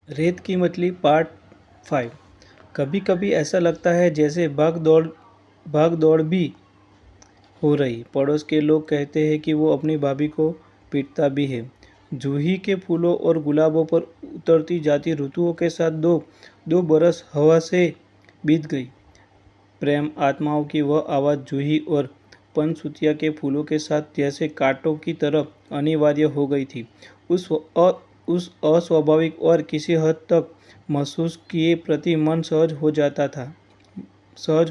रेत की मछली पार्ट 5। कभी कभी ऐसा लगता है जैसे भाग दौड़ भी हो रही। पड़ोस के लोग कहते हैं कि वो अपनी भाभी को पीटता भी है। जूही के फूलों और गुलाबों पर उतरती जाती ऋतुओं के साथ दो दो बरस हवा से बीत गई। प्रेम आत्माओं की वह आवाज़ जूही और पनसुतिया के फूलों के साथ जैसे कांटों की तरह अनिवार्य हो गई थी। उस अस्वाभाविक और किसी हद तक महसूस किए प्रति मन सहज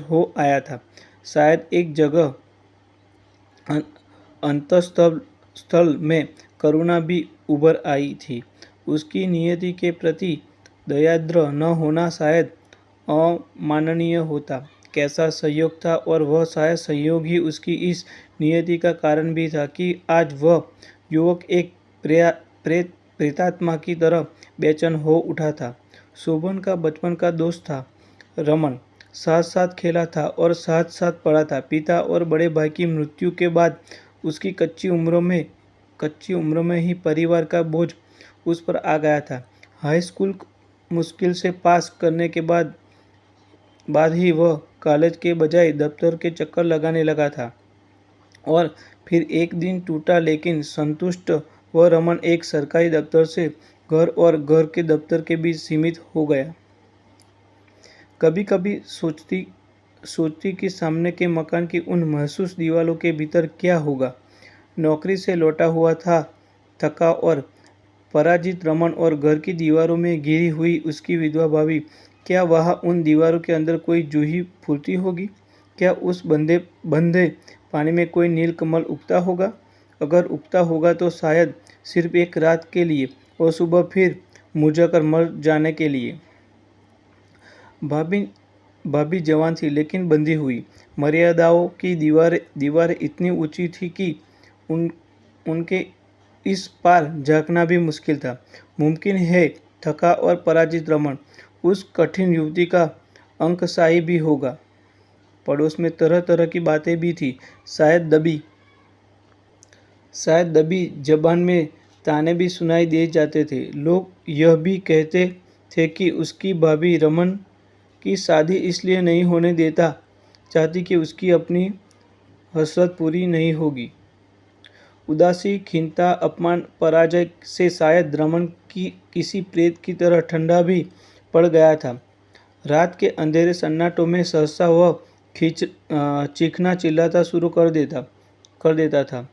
हो आया था। शायद एक जगह अंतःस्थल स्थल में करुणा भी उभर आई थी। उसकी नियति के प्रति दयाद्र न होना शायद अमाननीय होता। कैसा संयोग था, और वह शायद संयोग ही उसकी इस नियति का कारण भी था कि आज वह युवक एक प्रेतात्मा की तरह बेचैन हो उठा था। शोभन का बचपन का दोस्त था रमन। साथ साथ खेला था और साथ साथ पढ़ा था। पिता और बड़े भाई की मृत्यु के बाद उसकी कच्ची उम्र में ही परिवार का बोझ उस पर आ गया था। हाई स्कूल मुश्किल से पास करने के बाद ही वह कॉलेज के बजाय दफ्तर के चक्कर लगाने लगा था। और फिर एक दिन टूटा लेकिन संतुष्ट वह रमन एक सरकारी दफ्तर से घर और घर के दफ्तर के बीच सीमित हो गया। कभी कभी सोचती कि सामने के मकान की उन महसूस दीवालों के भीतर क्या होगा। नौकरी से लौटा हुआ था थका और पराजित रमन, और घर की दीवारों में घिरी हुई उसकी विधवा भाभी। क्या वहाँ उन दीवारों के अंदर कोई जूही फूलती होगी? क्या उस बंधे पानी में कोई नीलकमल उगता होगा? अगर उगता होगा तो शायद सिर्फ एक रात के लिए, और सुबह फिर मुरझाकर मर जाने के लिए। भाभी जवान थी लेकिन बंधी हुई। मर्यादाओं की दीवारें इतनी ऊंची थी कि उनके इस पार झांकना भी मुश्किल था। मुमकिन है थका और पराजित रमन उस कठिन युवती का अंकशाही भी होगा। पड़ोस में तरह तरह की बातें भी थी। शायद दबी जबान में ताने भी सुनाई दे जाते थे। लोग यह भी कहते थे कि उसकी भाभी रमन की शादी इसलिए नहीं होने देता चाहती कि उसकी अपनी हसरत पूरी नहीं होगी। उदासी, खिन्नता, अपमान, पराजय से शायद रमन की किसी प्रेत की तरह ठंडा भी पड़ गया था। रात के अंधेरे सन्नाटों में सहसा वह चीखना चिल्लाता शुरू कर देता था।